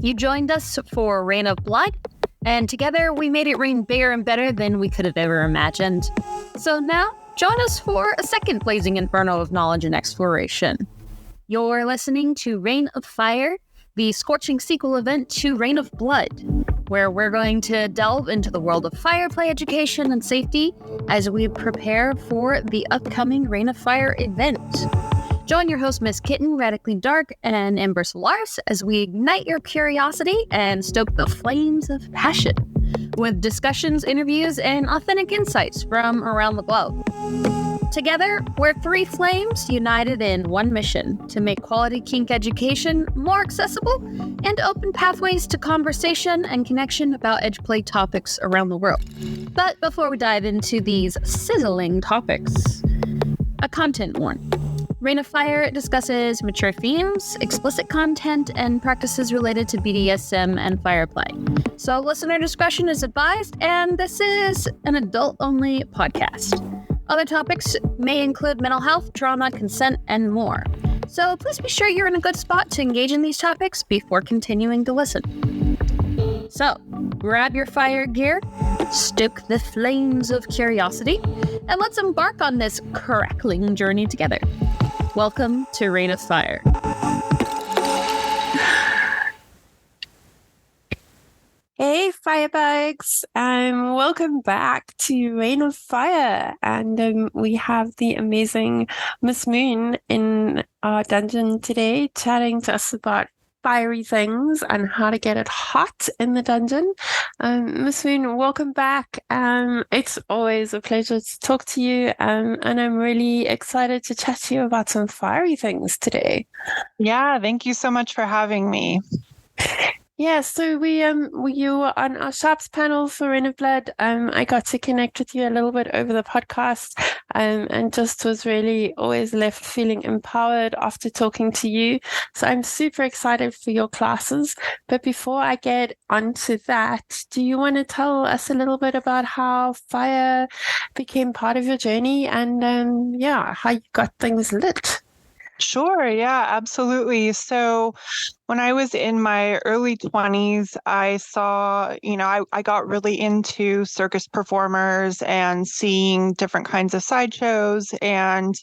You joined us for Rain of Blood, and together we made it rain bigger and better than we could have ever imagined. So now, join us for a second blazing inferno of knowledge and exploration. You're listening to Rain of Fire, the scorching sequel event to Rain of Blood, where we're going to delve into the world of fire play education and safety as we prepare for the upcoming Rain of Fire event. Join your host, Miss Kitten, Radically Dark, and Ember Solaris as we ignite your curiosity and stoke the flames of passion with discussions, interviews, and authentic insights from around the globe. Together, we're three flames united in one mission to make quality kink education more accessible and open pathways to conversation and connection about edgeplay topics around the world. But before we dive into these sizzling topics, a content warning. Rain of Fire discusses mature themes, explicit content, and practices related to BDSM and fire play. So listener discretion is advised, and this is an adult-only podcast. Other topics may include mental health, trauma, consent, and more. So please be sure you're in a good spot to engage in these topics before continuing to listen. So, grab your fire gear, stoke the flames of curiosity, and let's embark on this crackling journey together. Welcome to Rain of Fire. Hey, Firebugs, welcome back to Rain of Fire, and we have the amazing Miss Moon in our dungeon today, chatting to us about fiery things and how to get it hot in the dungeon. Miss Moon, welcome back. It's always a pleasure to talk to you, and I'm really excited to chat to you about some fiery things today. Yeah, thank you so much for having me. Yeah, so we you were on our Sharps panel for Rain of Blood. I got to connect with you a little bit over the podcast, and just was really always left feeling empowered after talking to you. So I'm super excited for your classes. But before I get onto that, do you want to tell us a little bit about how fire became part of your journey and how you got things lit? Sure. Yeah, absolutely. So when I was in my early 20s, I saw, I got really into circus performers and seeing different kinds of sideshows and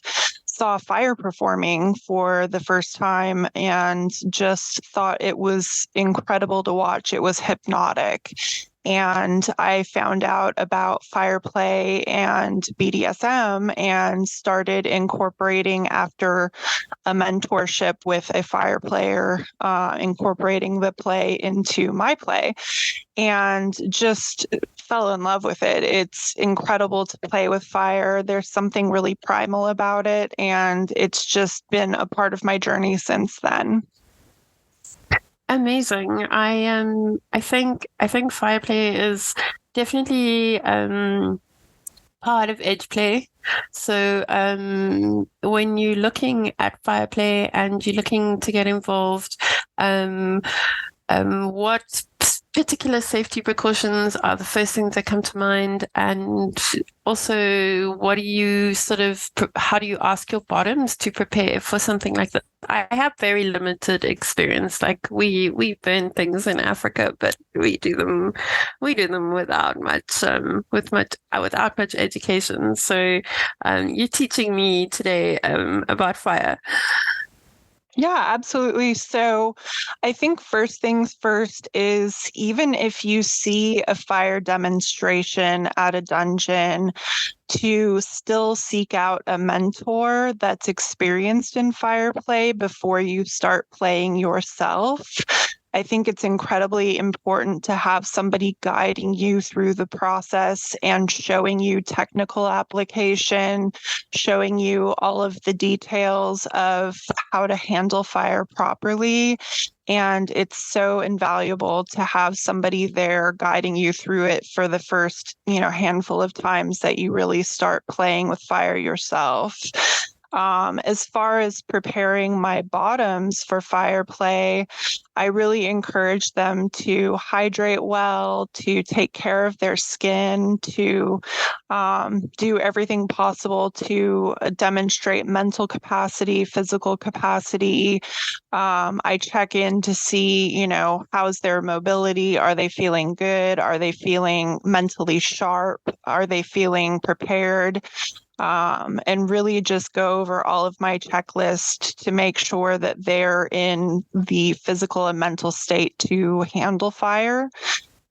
saw fire performing for the first time and just thought it was incredible to watch. It was hypnotic. And I found out about fire play and BDSM and started incorporating after a mentorship with a fire player, incorporating the play into my play and just fell in love with it. It's incredible to play with fire. There's something really primal about it, and it's just been a part of my journey since then. Amazing. I think fireplay is definitely part of edge play. So when you're looking at fireplay and you're looking to get involved, what particular safety precautions are the first things that come to mind? And also, what do you how do you ask your bottoms to prepare for something like that? I have very limited experience. Like we burn things in Africa, but we do them without much without much education. So you're teaching me today about fire. Yeah, absolutely. So I think first things first is even if you see a fire demonstration at a dungeon, to still seek out a mentor that's experienced in fire play before you start playing yourself. I think it's incredibly important to have somebody guiding you through the process and showing you technical application, showing you all of the details of how to handle fire properly. And it's so invaluable to have somebody there guiding you through it for the first, handful of times that you really start playing with fire yourself. As far as preparing my bottoms for fire play, I really encourage them to hydrate well, to take care of their skin, to do everything possible to demonstrate mental capacity, physical capacity. I check in to see, how's their mobility? Are they feeling good? Are they feeling mentally sharp? Are they feeling prepared? And really just go over all of my checklist to make sure that they're in the physical and mental state to handle fire.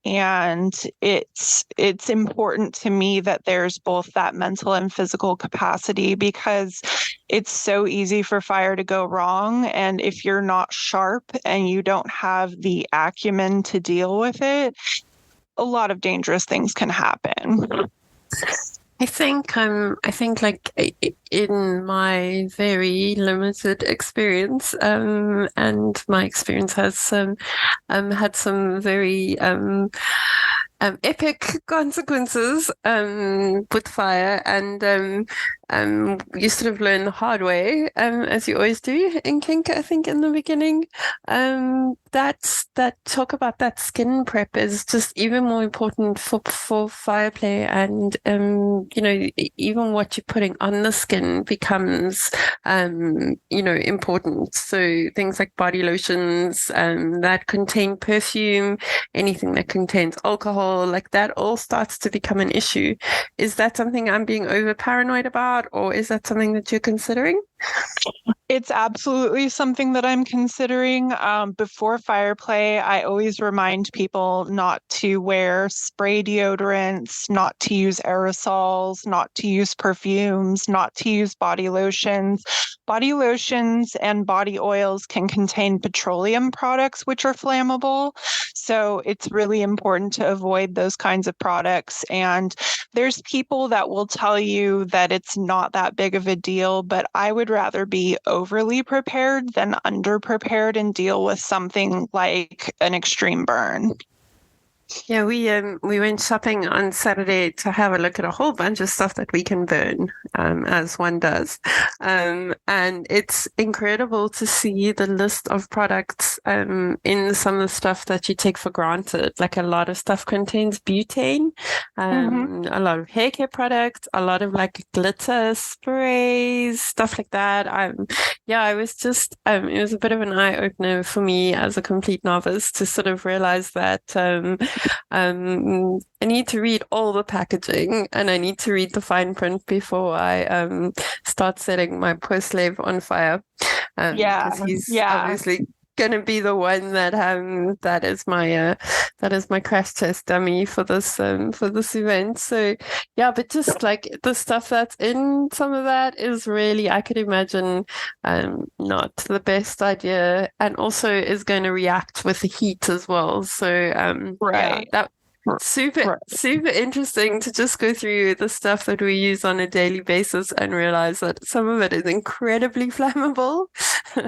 And it's important to me that there's both that mental and physical capacity, because it's so easy for fire to go wrong. And if you're not sharp and you don't have the acumen to deal with it, a lot of dangerous things can happen. I think like in my very limited experience, and my experience has had some very epic consequences with fire, and you sort of learn the hard way, as you always do in kink, I think, in the beginning. That talk about that skin prep is just even more important for fire play, and even what you're putting on the skin becomes important. So things like body lotions that contain perfume, anything that contains alcohol, like that all starts to become an issue. Is that something I'm being over paranoid about, or is that something that you're considering? It's absolutely something that I'm considering. Before fire play, I always remind people not to wear spray deodorants, not to use aerosols, not to use perfumes, not to use body lotions. Body lotions and body oils can contain petroleum products, which are flammable. So it's really important to avoid those kinds of products. And there's people that will tell you that it's not that big of a deal, but I would rather be overly prepared than underprepared and deal with something like an extreme burn. Yeah, we went shopping on Saturday to have a look at a whole bunch of stuff that we can burn, as one does. And it's incredible to see the list of products in some of the stuff that you take for granted. Like a lot of stuff contains butane, a lot of hair care products, a lot of like glitter sprays, stuff like that. I was just, it was a bit of an eye opener for me as a complete novice to sort of realize that I need to read all the packaging, and I need to read the fine print before I start setting my poor slave on fire. Because he's obviously going to be the one that is my crash test dummy for this event. So but just like the stuff that's in some of that is really, I could imagine, not the best idea, and also is going to react with the heat as well. So that super interesting to just go through the stuff that we use on a daily basis and realize that some of it is incredibly flammable.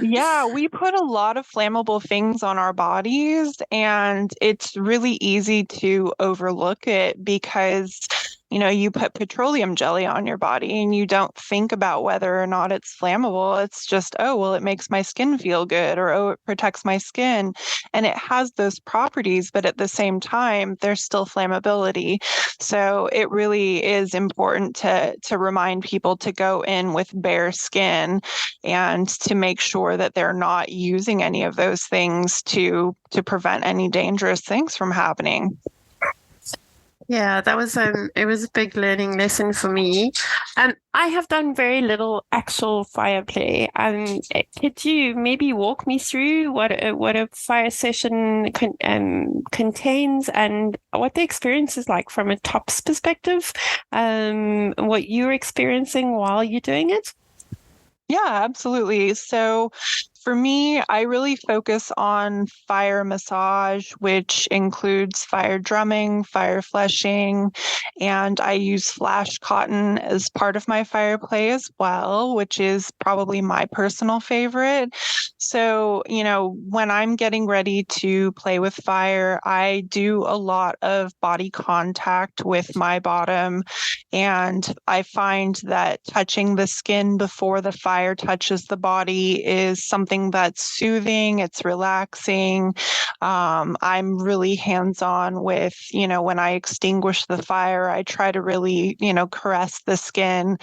Yeah, we put a lot of flammable things on our bodies, and it's really easy to overlook it because you put petroleum jelly on your body and you don't think about whether or not it's flammable. It's just, oh, well, it makes my skin feel good, or, oh, it protects my skin. And it has those properties, but at the same time, there's still flammability. So it really is important to remind people to go in with bare skin and to make sure that they're not using any of those things to prevent any dangerous things from happening. Yeah, that was it was a big learning lesson for me. I have done very little actual fire play. Could you maybe walk me through what a fire session contains, and what the experience is like from a tops perspective, what you're experiencing while you're doing it? Yeah, absolutely. So For me, I really focus on fire massage, which includes fire drumming, fire fleshing, and I use flash cotton as part of my fire play as well, which is probably my personal favorite. So, when I'm getting ready to play with fire, I do a lot of body contact with my bottom, and I find that touching the skin before the fire touches the body is something that's soothing, it's relaxing. I'm really hands-on with, when I extinguish the fire, I try to really, caress the skin,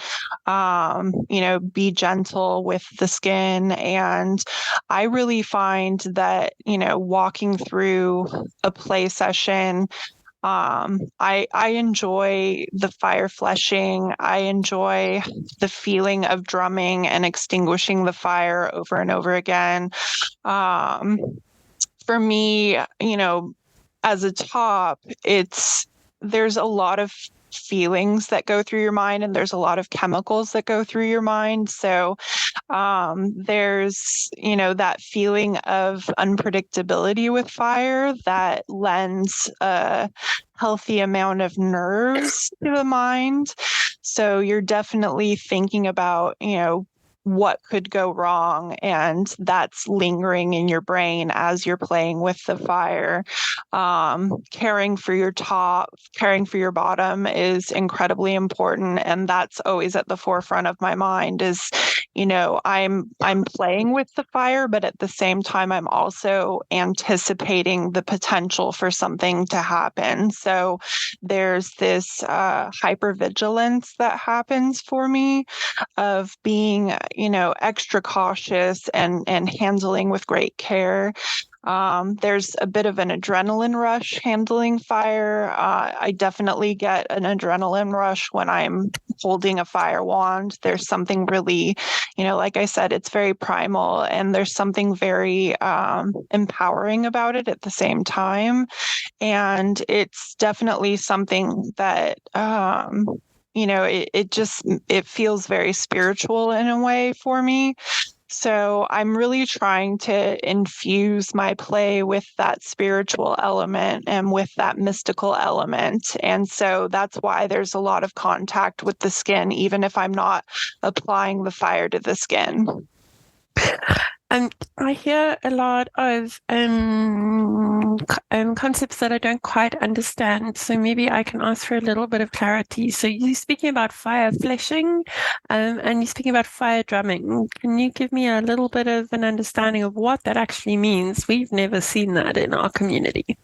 be gentle with the skin. And I really find that, walking through a play session, I enjoy the fire fleshing. I enjoy the feeling of drumming and extinguishing the fire over and over again. For me, as a top, there's a lot of feelings that go through your mind, and there's a lot of chemicals that go through your mind. So there's, that feeling of unpredictability with fire that lends a healthy amount of nerves to the mind. So you're definitely thinking about, what could go wrong, and that's lingering in your brain as you're playing with the fire. Caring for your top, caring for your bottom is incredibly important, and that's always at the forefront of my mind. Is I'm playing with the fire, but at the same time I'm also anticipating the potential for something to happen. So there's this hypervigilance that happens for me of being, extra cautious and handling with great care. There's a bit of an adrenaline rush handling fire. I definitely get an adrenaline rush when I'm holding a fire wand. There's something really, like I said, it's very primal, and there's something very empowering about it at the same time. And it's definitely something that it feels very spiritual in a way for me. So I'm really trying to infuse my play with that spiritual element and with that mystical element. And so that's why there's a lot of contact with the skin, even if I'm not applying the fire to the skin. I hear a lot of concepts that I don't quite understand, so maybe I can ask for a little bit of clarity. So you're speaking about fire fleshing, and you're speaking about fire drumming. Can you give me a little bit of an understanding of what that actually means? We've never seen that in our community.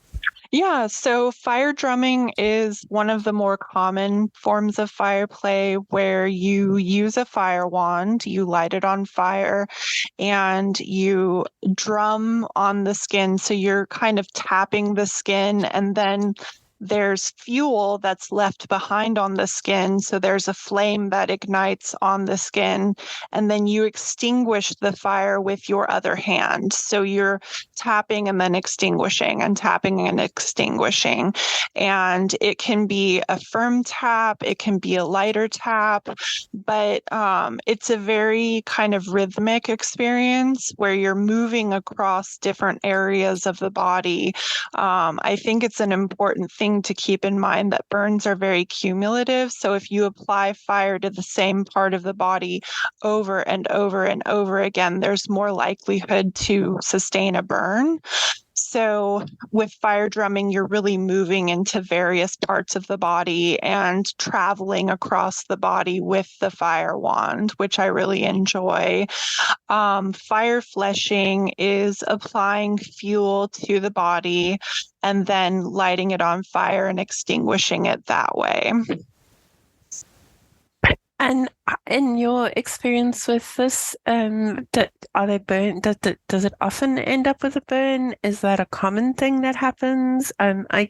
Yeah, so fire drumming is one of the more common forms of fire play, where you use a fire wand, you light it on fire, and you drum on the skin. So you're kind of tapping the skin, and then there's fuel that's left behind on the skin. So there's a flame that ignites on the skin, and then you extinguish the fire with your other hand. So you're tapping and then extinguishing and tapping and extinguishing. And it can be a firm tap, it can be a lighter tap, but it's a very kind of rhythmic experience where you're moving across different areas of the body. I think it's an important thing to keep in mind that burns are very cumulative. So if you apply fire to the same part of the body over and over and over again, there's more likelihood to sustain a burn. So with fire drumming, you're really moving into various parts of the body and traveling across the body with the fire wand, which I really enjoy. Fire fleshing is applying fuel to the body and then lighting it on fire and extinguishing it that way. And in your experience with this, are they burned? Does it often end up with a burn? Is that a common thing that happens? I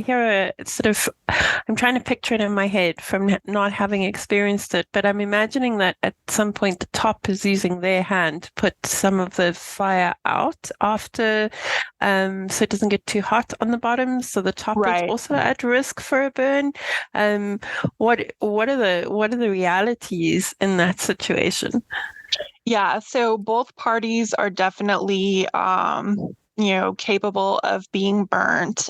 hear a sort of, I'm trying to picture it in my head from not having experienced it, but I'm imagining that at some point the top is using their hand to put some of the fire out after, so it doesn't get too hot on the bottom. So the top is also at risk for a burn. What are the realities in that situation? Yeah, so both parties are definitely capable of being burnt.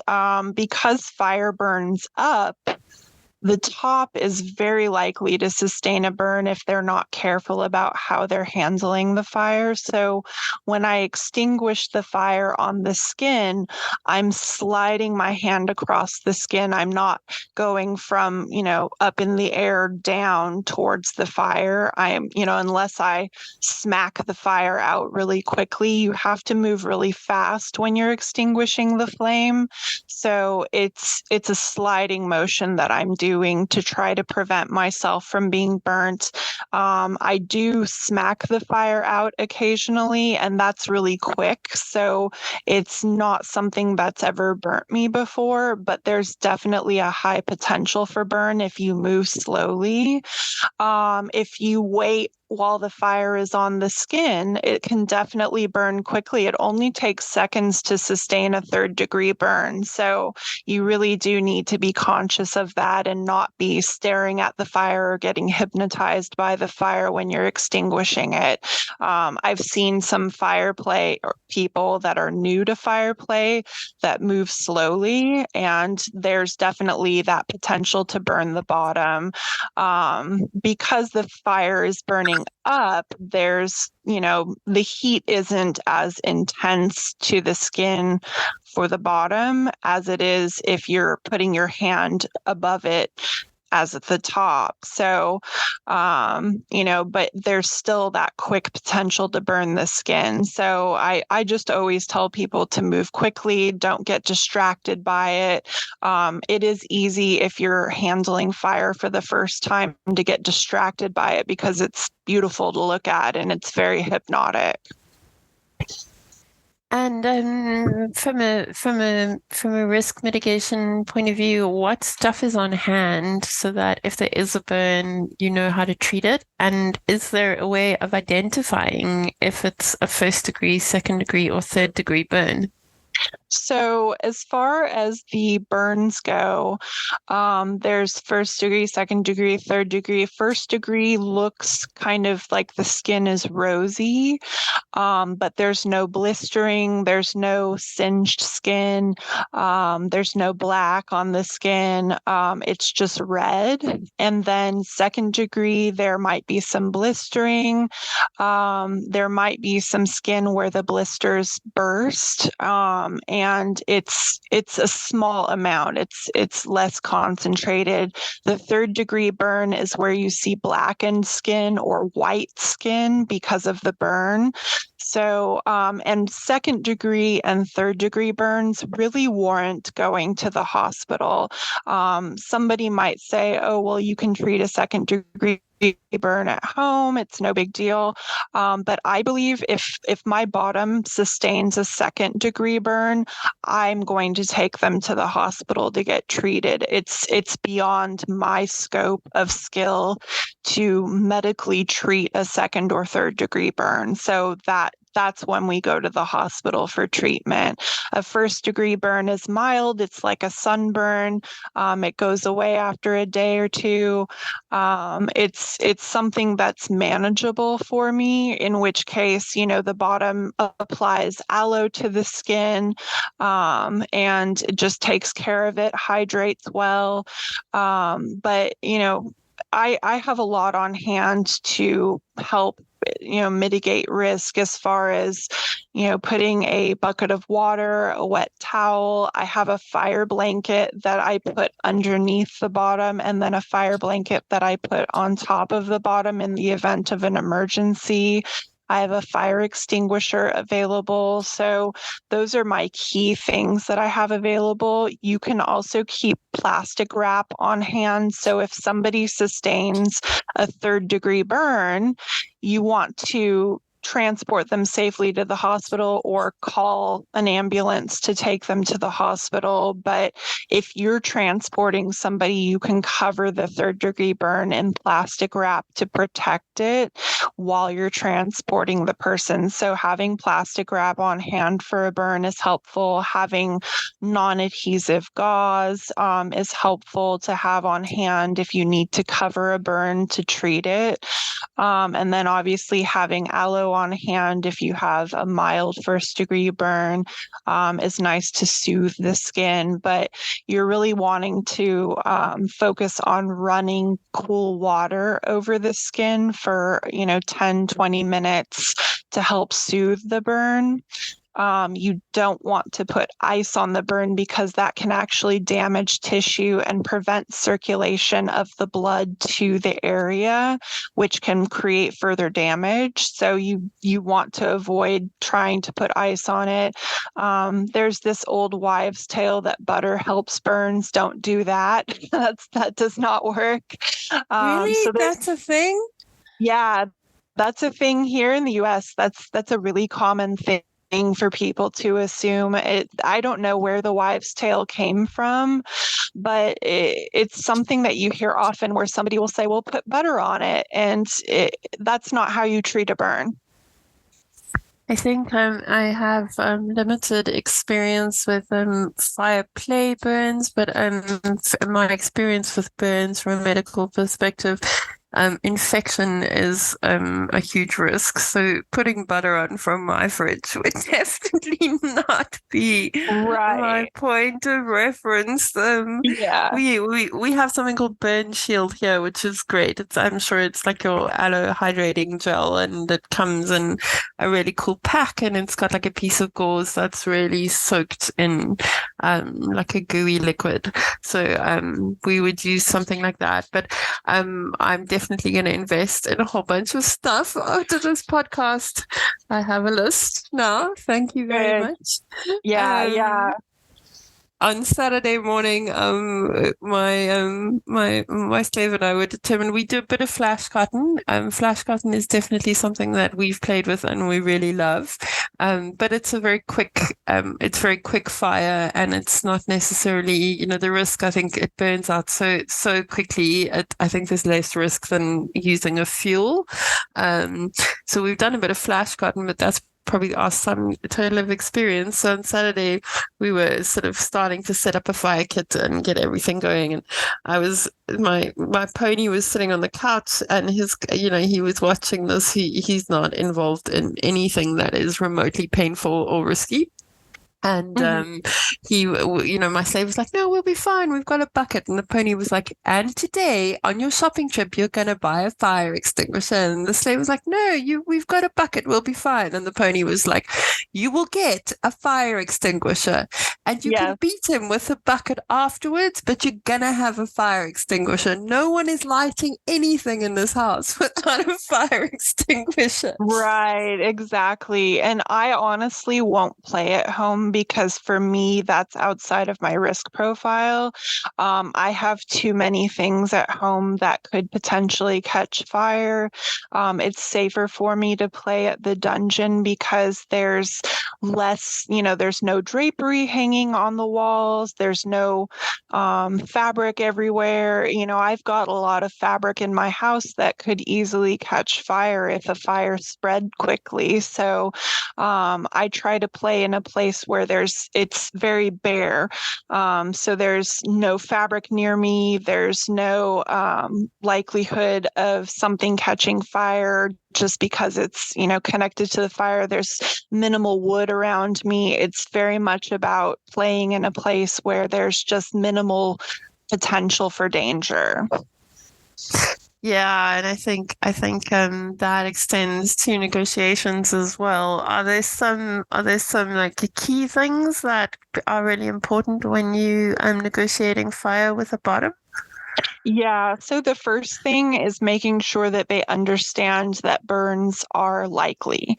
Because fire burns up, the top is very likely to sustain a burn if they're not careful about how they're handling the fire. So when I extinguish the fire on the skin, I'm sliding my hand across the skin. I'm not going from, up in the air down towards the fire. Unless I smack the fire out really quickly, you have to move really fast when you're extinguishing the flame. So it's a sliding motion that I'm doing to try to prevent myself from being burnt. I do smack the fire out occasionally, and that's really quick. So it's not something that's ever burnt me before, but there's definitely a high potential for burn if you move slowly. If you wait while the fire is on the skin, it can definitely burn quickly. It only takes seconds to sustain a 3rd-degree burn. So you really do need to be conscious of that and not be staring at the fire or getting hypnotized by the fire when you're extinguishing it. I've seen some fire play people that are new to fire play that move slowly, and there's definitely that potential to burn the bottom. Because the fire is burning up, there's, the heat isn't as intense to the skin for the bottom as it is if you're putting your hand above it as at the top. So, but there's still that quick potential to burn the skin. So I just always tell people to move quickly, don't get distracted by it. It is easy if you're handling fire for the first time to get distracted by it because it's beautiful to look at and it's very hypnotic. And from a risk mitigation point of view, what stuff is on hand so that if there is a burn, you know how to treat it? And is there a way of identifying if it's a 1st degree, 2nd degree, or 3rd degree burn? So as far as the burns go, there's 1st degree, 2nd degree, 3rd degree. 1st degree looks kind of like the skin is rosy, but there's no blistering, there's no singed skin, there's no black on the skin. It's just red. And then 2nd degree, there might be some blistering. There might be some skin where the blisters burst. And it's a small amount. It's less concentrated. The 3rd degree burn is where you see blackened skin or white skin because of the burn. So, and 2nd degree and 3rd degree burns really warrant going to the hospital. Somebody might say, oh, well, you can treat a 2nd degree burn at home, it's no big deal. But I believe if my bottom sustains a 2nd degree burn, I'm going to take them to the hospital to get treated. It's beyond my scope of skill to medically treat a 2nd or 3rd degree burn. So that's when we go to the hospital for treatment. A 1st degree burn is mild. It's like a sunburn. It goes away after a day or two. It's something that's manageable for me, in which case, the bottom applies aloe to the skin, and it just takes care of it, hydrates well. But, I have a lot on hand to help mitigate risk as far as putting a bucket of water, a wet towel. I have a fire blanket that I put underneath the bottom, and then a fire blanket that I put on top of the bottom in the event of an emergency. I have a fire extinguisher available. So those are my key things that I have available. You can also keep plastic wrap on hand. So if somebody sustains a 3rd degree burn, you want to transport them safely to the hospital or call an ambulance to take them to the hospital. But if you're transporting somebody, you can cover the 3rd degree burn in plastic wrap to protect it while you're transporting the person. So having plastic wrap on hand for a burn is helpful. Having non-adhesive gauze is helpful to have on hand if you need to cover a burn to treat it. And then obviously having aloe on hand if you have a mild first-degree burn is nice to soothe the skin, but you're really wanting to focus on running cool water over the skin for, 10, 20 minutes to help soothe the burn. You don't want to put ice on the burn because that can actually damage tissue and prevent circulation of the blood to the area, which can create further damage. So you want to avoid trying to put ice on it. There's this old wives' tale that butter helps burns. Don't do that. That does not work. Really? That's a thing? Yeah, that's a thing here in the US. That's a really common thing for people to assume. I don't know where the wives' tale came from, but it's something that you hear often where somebody will say, well, put butter on it. And that's not how you treat a burn. I think I have limited experience with fire play burns, but my experience with burns from a medical perspective, infection is a huge risk. So putting butter on from my fridge would definitely not be my point of reference. Yeah. We have something called Burn Shield here, which is great. I'm sure it's like your aloe hydrating gel, and it comes in a really cool pack, and it's got like a piece of gauze that's really soaked in like a gooey liquid. So we would use something like that. But I'm definitely going to invest in a whole bunch of stuff after this podcast. I have a list now. Thank you very much. Yeah. On Saturday morning, my slave and I were determined we do a bit of flash cotton. Flash cotton is definitely something that we've played with and we really love. But it's a very quick fire, and it's not necessarily, the risk. I think it burns out so quickly. I think there's less risk than using a fuel. So we've done a bit of flash cotton, but that's probably our sum total of experience. So on Saturday, we were sort of starting to set up a fire kit and get everything going. And my pony was sitting on the couch, and he was watching this. He's not involved in anything that is remotely painful or risky. And my slave was like, no, we'll be fine. We've got a bucket. And the pony was like, and today on your shopping trip, you're going to buy a fire extinguisher. And the slave was like, no, we've got a bucket. We'll be fine. And the pony was like, you will get a fire extinguisher, and you can beat him with a bucket afterwards, but you're going to have a fire extinguisher. No one is lighting anything in this house without a fire extinguisher. Right, exactly. And I honestly won't play at home because for me, that's outside of my risk profile. I have too many things at home that could potentially catch fire. It's safer for me to play at the dungeon because there's less, there's no drapery hanging on the walls. There's no fabric everywhere. I've got a lot of fabric in my house that could easily catch fire if a fire spread quickly. So I try to play in a place where it's very bare. So there's no fabric near me. There's no likelihood of something catching fire just because it's, connected to the fire. There's minimal wood around me. It's very much about playing in a place where there's just minimal potential for danger. Yeah, and I think that extends to negotiations as well. Are there some like key things that are really important when you negotiating fire with a bottom? Yeah, so the first thing is making sure that they understand that burns are likely.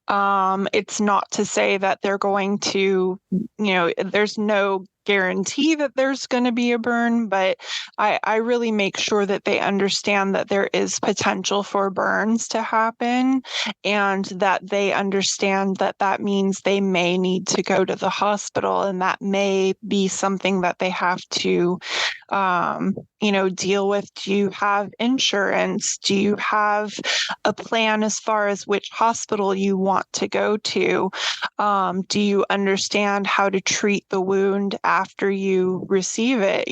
It's not to say that they're going to, there's no guarantee that there's going to be a burn, but I really make sure that they understand that there is potential for burns to happen, and that they understand that that means they may need to go to the hospital, and that may be something that they have to deal with, do you have insurance? Do you have a plan as far as which hospital you want to go to? Do you understand how to treat the wound after you receive it?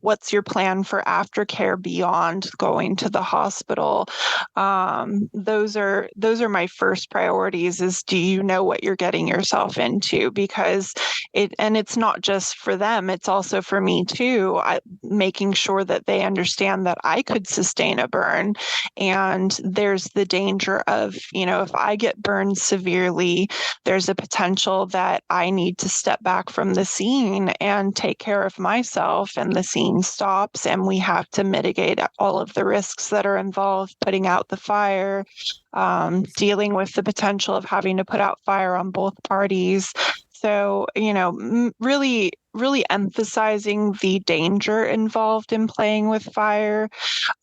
What's your plan for aftercare beyond going to the hospital? Those are my first priorities, is do you know what you're getting yourself into? Because it's not just for them, it's also for me too. Making sure that they understand that I could sustain a burn, and there's the danger of, if I get burned severely, there's a potential that I need to step back from the scene and take care of myself, and the scene stops, and we have to mitigate all of the risks that are involved, putting out the fire, dealing with the potential of having to put out fire on both parties. So, really, really emphasizing the danger involved in playing with fire,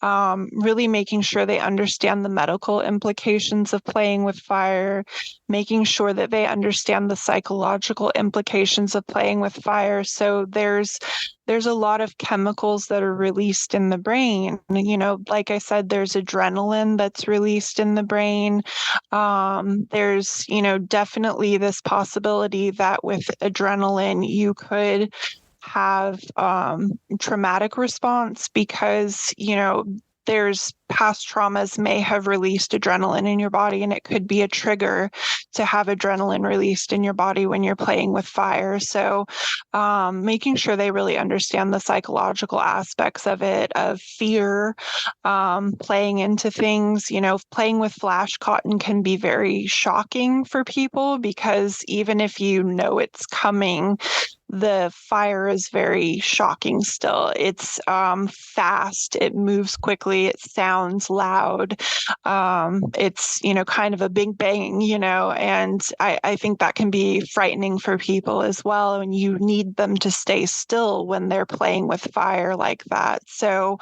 really making sure they understand the medical implications of playing with fire, making sure that they understand the psychological implications of playing with fire. So there's a lot of chemicals that are released in the brain. Like I said, there's adrenaline that's released in the brain. There's, definitely this possibility that with adrenaline, you could have traumatic response because, there's past traumas may have released adrenaline in your body, and it could be a trigger to have adrenaline released in your body when you're playing with fire. So making sure they really understand the psychological aspects of it, of fear, playing into things. Playing with flash cotton can be very shocking for people, because even if you know it's coming, the fire is very shocking still. It's fast, it moves quickly, it sounds loud. It's, kind of a big bang, and I think that can be frightening for people as well. And you need them to stay still when they're playing with fire like that. So,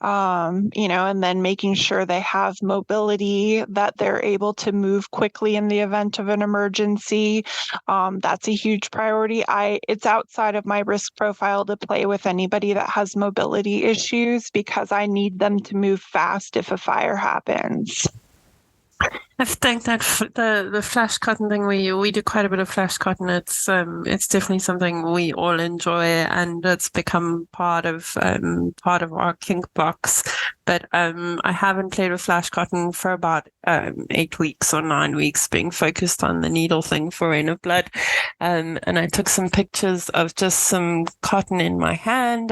and then making sure they have mobility, that they're able to move quickly in the event of an emergency. That's a huge priority. It's outside of my risk profile to play with anybody that has mobility issues, because I need them to move fast if a fire happens. I think that the flash cotton thing, we do quite a bit of flash cotton. It's definitely something we all enjoy, and it's become part of our kink box. But I haven't played with flash cotton for about 8 weeks or 9 weeks, being focused on the needle thing for Rain of Blood. And I took some pictures of just some cotton in my hand,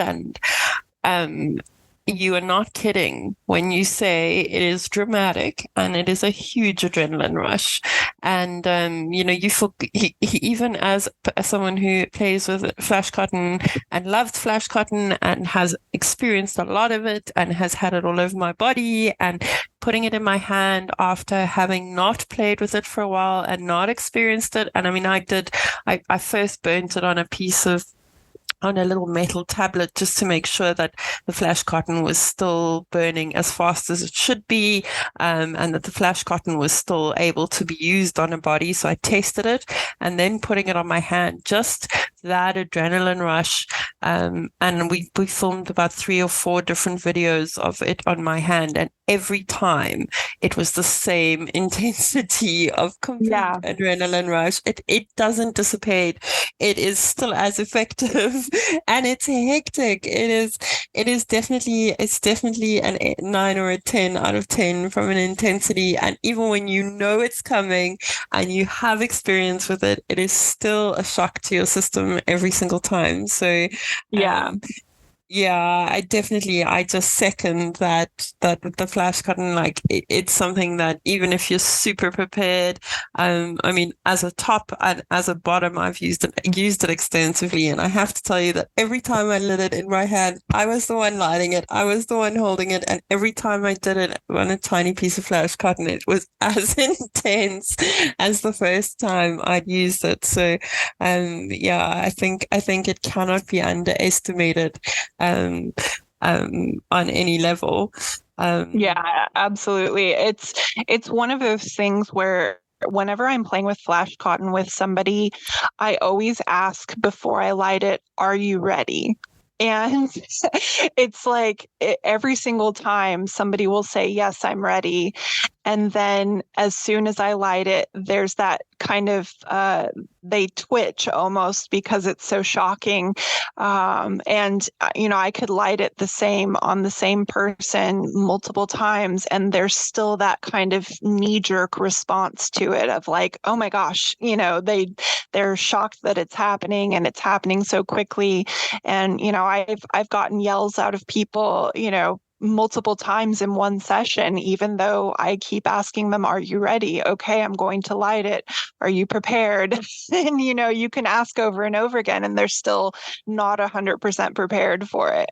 and you are not kidding when you say it is dramatic, and it is a huge adrenaline rush. And, you feel, even as someone who plays with flash cotton and loves flash cotton and has experienced a lot of it and has had it all over my body, and putting it in my hand after having not played with it for a while and not experienced it. And I first burnt it on a little metal tablet, just to make sure that the flash cotton was still burning as fast as it should be, and that the flash cotton was still able to be used on a body. So I tested it, and then putting it on my hand, just that adrenaline rush. And we filmed about 3 or 4 different videos of it on my hand, and every time it was the same intensity of complete adrenaline rush. It doesn't dissipate. It is still as effective. And it's hectic. It's definitely a 9 or a 10 out of 10 from an intensity. And even when you know it's coming and you have experience with it, it is still a shock to your system every single time. So I just second that with the flash cotton, it's something that even if you're super prepared, as a top and as a bottom, I've used it extensively, and I have to tell you that every time I lit it in my hand, I was the one lighting it, I was the one holding it, and every time I did it on a tiny piece of flash cotton, it was as intense as the first time I'd used it. So, I think it cannot be underestimated. On any level. Yeah, absolutely. It's one of those things where whenever I'm playing with flash cotton with somebody, I always ask before I light it, are you ready? And it's like every single time somebody will say, yes, I'm ready. And then as soon as I light it, there's that kind of, they twitch almost because it's so shocking. I could light it the same on the same person multiple times. And there's still that kind of knee jerk response to it of like, oh my gosh, they're shocked that it's happening and it's happening so quickly. And, I've gotten yells out of people, multiple times in one session, even though I keep asking them, are you ready? Okay, I'm going to light it. Are you prepared? And, you can ask over and over again, and they're still not 100% prepared for it.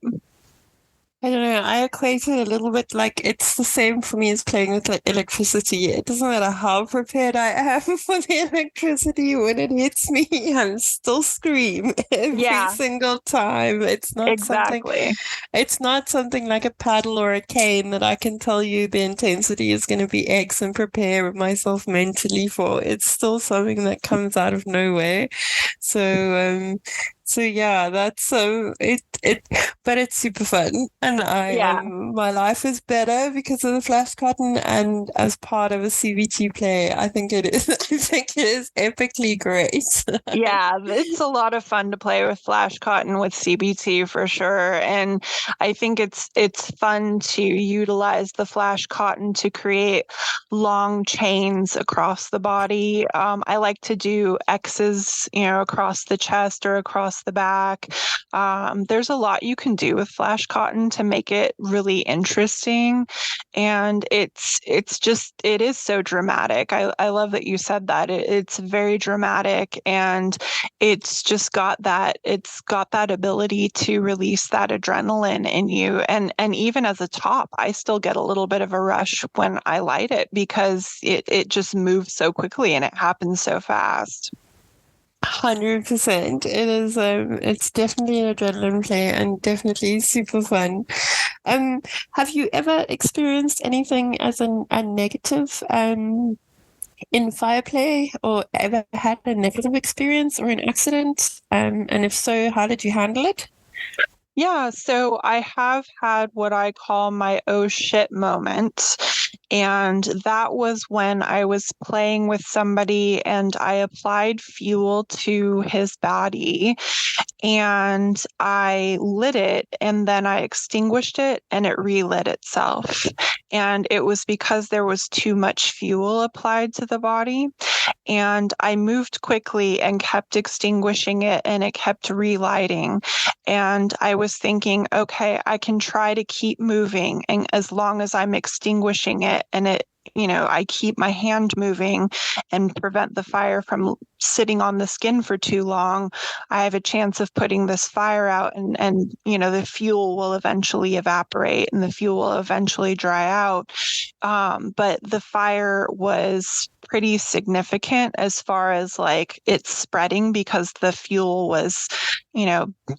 I don't know. I equate it a little bit like it's the same for me as playing with like electricity. It doesn't matter how prepared I am for the electricity. When it hits me, I'm still scream every single time. It's not exactly. It's not something like a paddle or a cane that I can tell you the intensity is going to be X and prepare myself mentally for. It's still something that comes out of nowhere. So yeah, that's but it's super fun, and my life is better because of the flash cotton, and as part of a CBT play, I think it is. I think it is epically great. Yeah, it's a lot of fun to play with flash cotton with CBT for sure, and I think it's fun to utilize the flash cotton to create long chains across the body. I like to do X's, across the chest or across the back. There's a lot you can do with flash cotton to make it really interesting, and it is so dramatic. I love that you said that. It's very dramatic, and it's got that ability to release that adrenaline in you. And even as a top, I still get a little bit of a rush when I light it because it just moves so quickly and it happens so fast. 100%. It is. It's definitely an adrenaline play and definitely super fun. Have you ever experienced anything as a negative in fire play, or ever had a negative experience or an accident? And if so, how did you handle it? Yeah, so I have had what I call my oh shit moment. And that was when I was playing with somebody and I applied fuel to his body and I lit it and then I extinguished it and it relit itself. And it was because there was too much fuel applied to the body. And I moved quickly and kept extinguishing it and it kept relighting. And I was thinking, okay, I can try to keep moving. And as long as I'm extinguishing it and I keep my hand moving and prevent the fire from sitting on the skin for too long, I have a chance of putting this fire out and the fuel will eventually evaporate and the fuel will eventually dry out. But the fire was pretty significant as far as like it's spreading because the fuel was,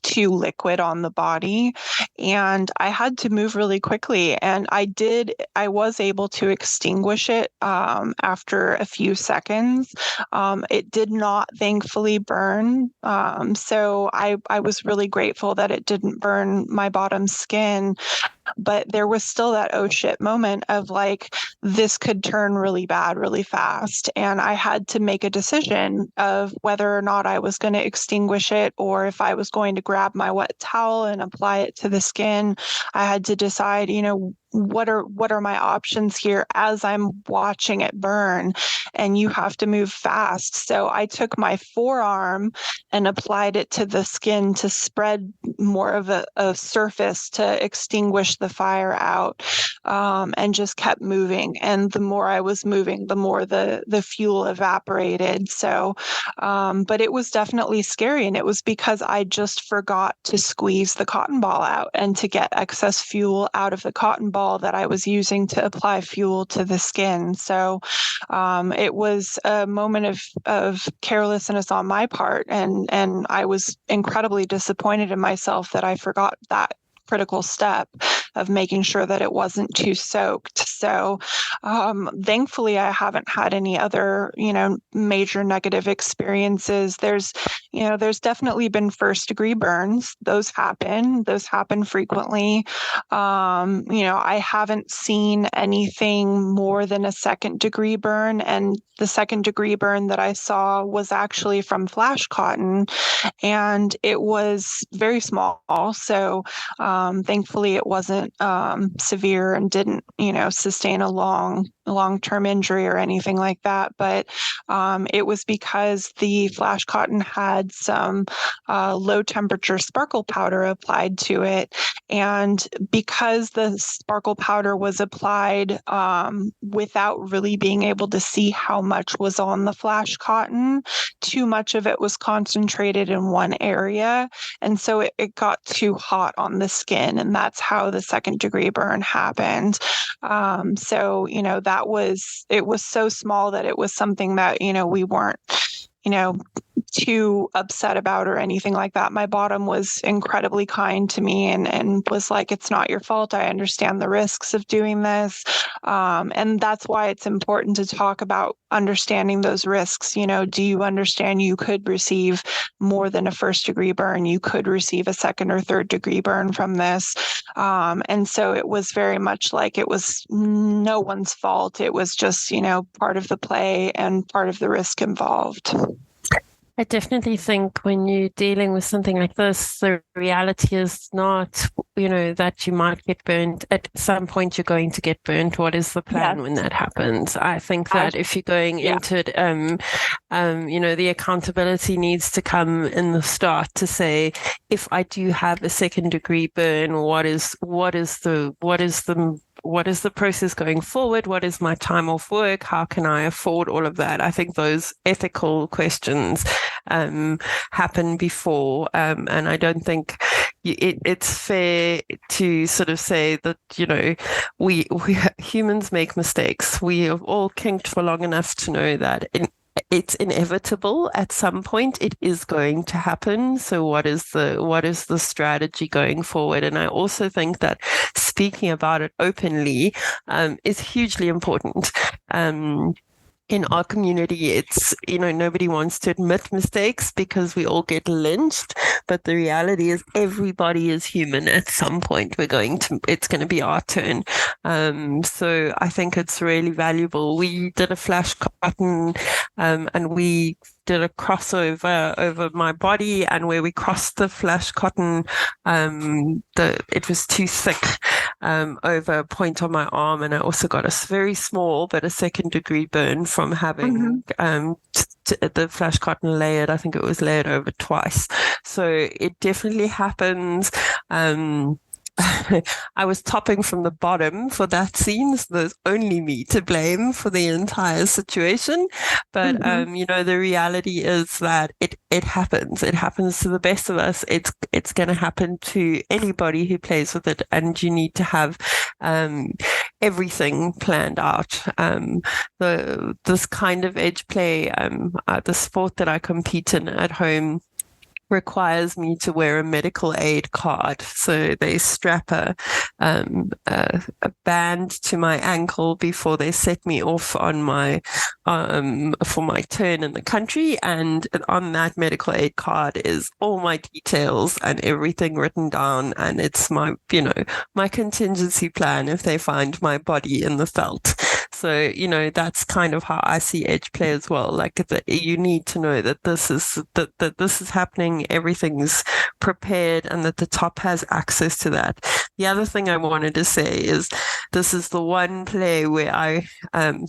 too liquid on the body. And I had to move really quickly. And I was able to extinguish it after a few seconds. It did not thankfully burn. So I was really grateful that it didn't burn my bottom skin. But there was still that oh shit moment of like, this could turn really bad really fast. And I had to make a decision of whether or not I was going to extinguish it or if I was going to grab my wet towel and apply it to the skin. I had to decide, what are my options here as I'm watching it burn, and you have to move fast. So I took my forearm and applied it to the skin to spread more of a surface to extinguish the fire out, and just kept moving. And the more I was moving, the more the fuel evaporated. So, but it was definitely scary, and it was because I just forgot to squeeze the cotton ball out and to get excess fuel out of the cotton ball that I was using to apply fuel to the skin. So it was a moment of carelessness on my part, and I was incredibly disappointed in myself that I forgot that critical step. of making sure that it wasn't too soaked. So thankfully, I haven't had any other, major negative experiences. There's definitely been first degree burns. Those happen frequently. I haven't seen anything more than a second degree burn. And the second degree burn that I saw was actually from flash cotton, and it was very small. So thankfully it wasn't severe and didn't, sustain a long-term injury or anything like that. But it was because the flash cotton had some low temperature sparkle powder applied to it. And because the sparkle powder was applied without really being able to see how much was on the flash cotton, too much of it was concentrated in one area. And so it got too hot on the skin. And that's how the second degree burn happened. So, it was so small that it was something that, we weren't, too upset about or anything like that. My bottom was incredibly kind to me and was like, it's not your fault. I understand the risks of doing this. And that's why it's important to talk about understanding those risks. Do you understand you could receive more than a first degree burn? You could receive a second or third degree burn from this. And so it was very much like it was no one's fault. It was just, part of the play and part of the risk involved. I definitely think when you're dealing with something like this, the reality is not, that you might get burnt. At some point, you're going to get burnt. What is the plan when that happens? I think that if you're going into it, the accountability needs to come in the start to say, if I do have a second degree burn, what is the process going forward? What is my time off work? How can I afford all of that? I think those ethical questions happen before, and I don't think it's fair to sort of say that, we humans make mistakes. We have all kinked for long enough to know that it's inevitable at some point. It is going to happen. So what is the strategy going forward? And I also think that speaking about it openly is hugely important. In our community, it's, nobody wants to admit mistakes because we all get lynched. But the reality is everybody is human. At some point, it's going to be our turn. So I think it's really valuable. We did a flash cotton, and we did a crossover over my body, and where we crossed the flash cotton, it was too thick over a point on my arm, and I also got a very small but a second degree burn from having the flash cotton layered. I think it was layered over twice. So it definitely happens. I was topping from the bottom for that scene, so there's only me to blame for the entire situation. But the reality is that it happens. It happens to the best of us. It's going to happen to anybody who plays with it, and you need to have everything planned out. This kind of edge play, the sport that I compete in at home, requires me to wear a medical aid card. So they strap a band to my ankle before they set me off on my for my turn in the country. And on that medical aid card is all my details and everything written down. And it's my contingency plan if they find my body in the felt. So, that's kind of how I see edge play as well. Like, you need to know that this is happening, everything's prepared, and that the top has access to that. The other thing I wanted to say is this is the one play where I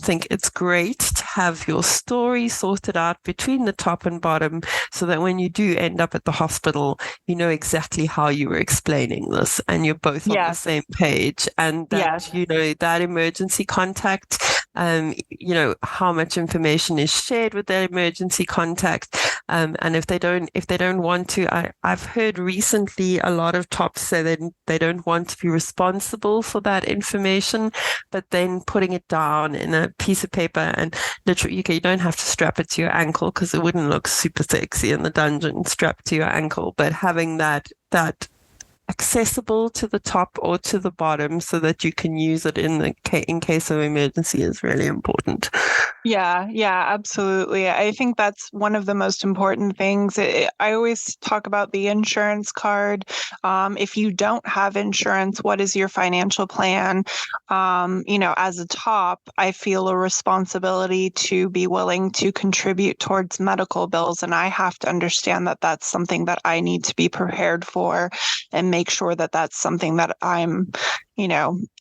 think it's great to have your story sorted out between the top and bottom, so that when you do end up at the hospital, you know exactly how you were explaining this, and you're both on the same page, and that, that emergency contact, how much information is shared with that emergency contact. And if they don't want to, I've heard recently a lot of tops say that they don't want to be responsible for that information, but then putting it down in a piece of paper, and literally, you don't have to strap it to your ankle because it wouldn't look super sexy in the dungeon strapped to your ankle, but having that accessible to the top or to the bottom so that you can use it in case of emergency is really important. Yeah, absolutely. I think that's one of the most important things. I always talk about the insurance card. If you don't have insurance, what is your financial plan? As a top, I feel a responsibility to be willing to contribute towards medical bills, and I have to understand that that's something that I need to be prepared for and make sure that that's something that I'm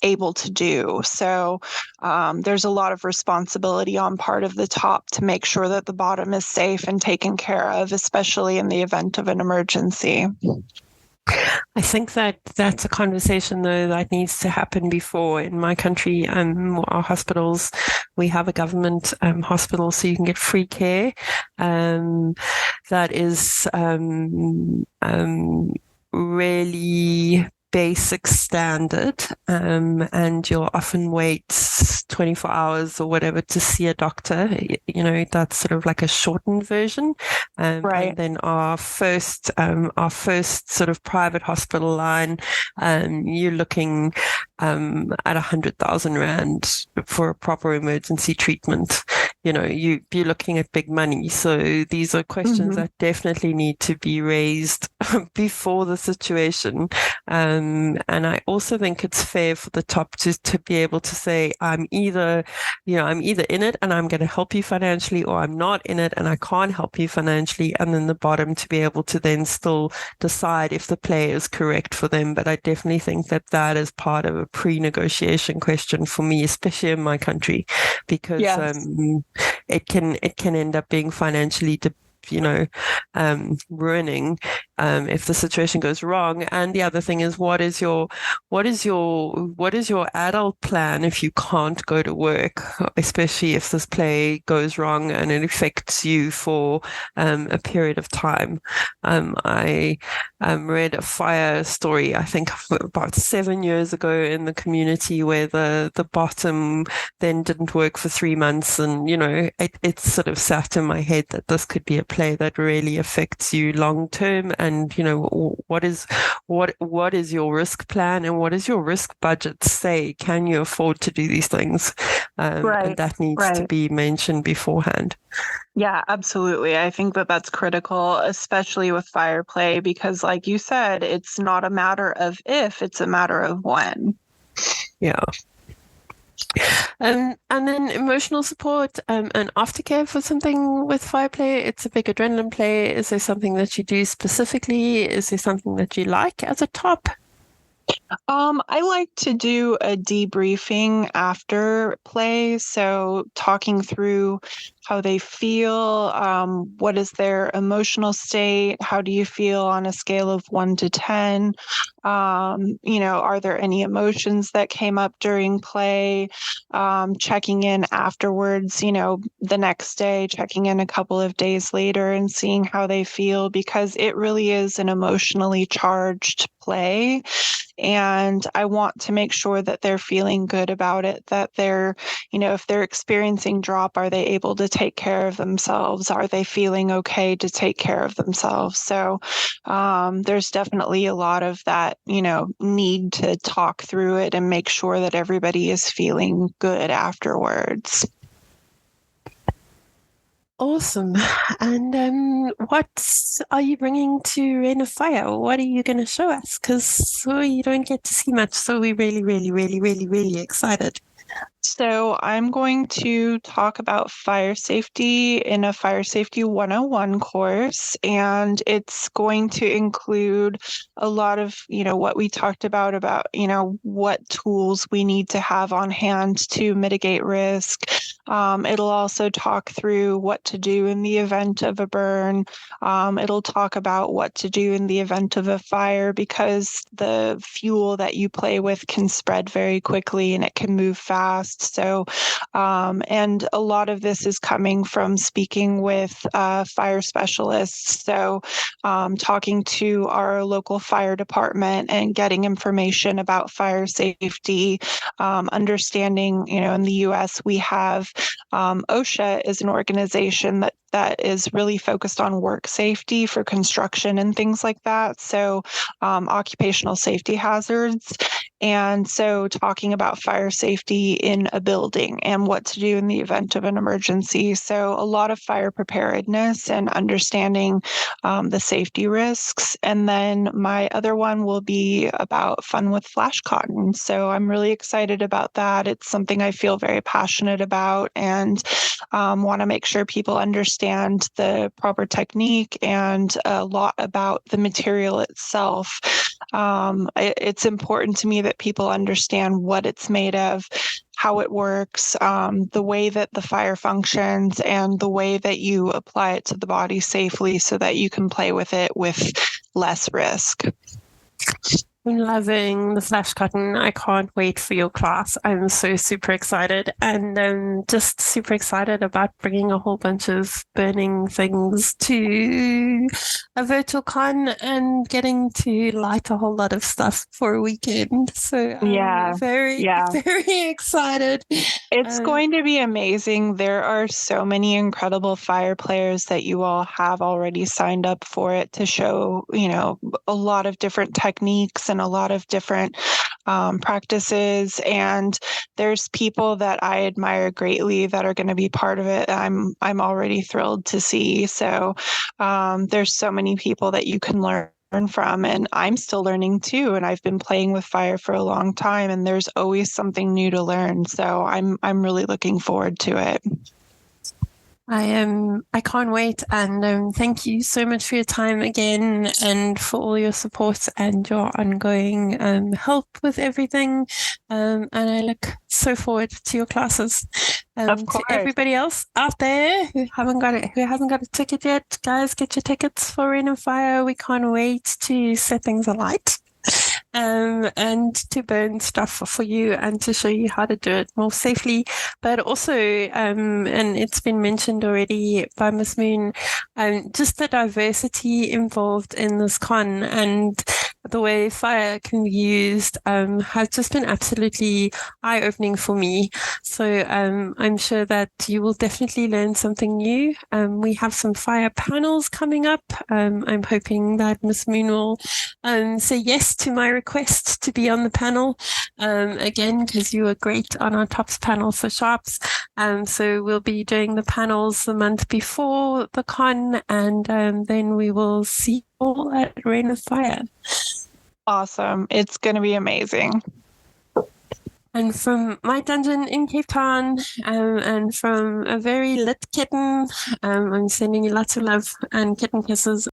able to do. So there's a lot of responsibility on part of the top to make sure that the bottom is safe and taken care of, especially in the event of an emergency. I think that that's a conversation, though, that needs to happen before. In my country, our hospitals, we have a government hospital, so you can get free care. That is really basic standard, and you'll often wait 24 hours or whatever to see a doctor. That's sort of like a shortened version. Right. And then our first sort of private hospital line, you're looking at 100,000 Rand for a proper emergency treatment. You're looking at big money. So these are questions that definitely need to be raised before the situation. And I also think it's fair for the top to be able to say, I'm either in it and I'm going to help you financially, or I'm not in it and I can't help you financially. And then the bottom to be able to then still decide if the play is correct for them. But I definitely think that is part of a pre-negotiation question for me, especially in my country, because it can end up being financially ruining if the situation goes wrong. And the other thing is, what is your adult plan if you can't go to work, especially if this play goes wrong and it affects you for a period of time. I read a fire story, I think about 7 years ago, in the community where the bottom then didn't work for 3 months, and it sort of sat in my head that this could be a play that really affects you long term. And what is your risk plan and what is your risk budget say? Can you afford to do these things? And that needs to be mentioned beforehand. Yeah, absolutely. I think that that's critical, especially with fire play, because like you said, it's not a matter of if, it's a matter of when. Yeah. And then emotional support and aftercare for something with fire play. It's a big adrenaline play. Is there something that you do specifically? Is there something that you like as a top? I like to do a debriefing after play. So talking through how they feel, what is their emotional state, how do you feel on a scale of 1 to 10? Are there any emotions that came up during play? Checking in afterwards, the next day, checking in a couple of days later and seeing how they feel, because it really is an emotionally charged play. And I want to make sure that they're feeling good about it, that they're, if they're experiencing drop, are they able to take care of themselves? Are they feeling okay to take care of themselves? So there's definitely a lot of that, need to talk through it and make sure that everybody is feeling good afterwards. Awesome. And what are you bringing to Rain of Fire? What are you going to show us? Because you don't get to see much, so we're really, really, really, really, really excited. So I'm going to talk about fire safety in a Fire Safety 101 course, and it's going to include a lot of, what we talked about, what tools we need to have on hand to mitigate risk. It'll also talk through what to do in the event of a burn. It'll talk about what to do in the event of a fire, because the fuel that you play with can spread very quickly and it can move fast. So, and a lot of this is coming from speaking with fire specialists. So, talking to our local fire department and getting information about fire safety, understanding, in the U.S. we have OSHA is an organization that is really focused on work safety for construction and things like that. So, occupational safety hazards. And so, talking about fire safety in a building and what to do in the event of an emergency. So, a lot of fire preparedness and understanding the safety risks. And then my other one will be about fun with flash cotton. So, I'm really excited about that. It's something I feel very passionate about and want to make sure people understand the proper technique and a lot about the material itself. It's important to me that people understand what it's made of, how it works, the way that the fire functions, and the way that you apply it to the body safely so that you can play with it with less risk. I'm loving the flash cotton. I can't wait for your class. I'm so super excited, and just super excited about bringing a whole bunch of burning things to a virtual con and getting to light a whole lot of stuff for a weekend. So I'm very excited. It's going to be amazing. There are so many incredible fire players that you all have already signed up for it to show, a lot of different techniques and a lot of different practices. And there's people that I admire greatly that are going to be part of it. I'm already thrilled to see. So there's so many people that you can learn from, and I'm still learning too, and I've been playing with fire for a long time, and there's always something new to learn. So I'm really looking forward to it. I can't wait, and thank you so much for your time again and for all your support and your ongoing help with everything. And I look so forward to your classes. Of course. To everybody else out there who hasn't got a ticket yet, guys, get your tickets for Rain and Fire. We can't wait to set things alight. And to burn stuff for you and to show you how to do it more safely. But also, and it's been mentioned already by Miss Moon, just the diversity involved in this con and the way fire can be used has just been absolutely eye-opening for me. So I'm sure that you will definitely learn something new. We have some fire panels coming up. I'm hoping that Miss Moon will say yes to my request to be on the panel again, because you were great on our tops panel for sharps. So we'll be doing the panels the month before the con, and then we will see you all at Rain of Fire. Awesome. It's going to be amazing. And from my dungeon in Cape Town, and from a very lit kitten, I'm sending you lots of love and kitten kisses.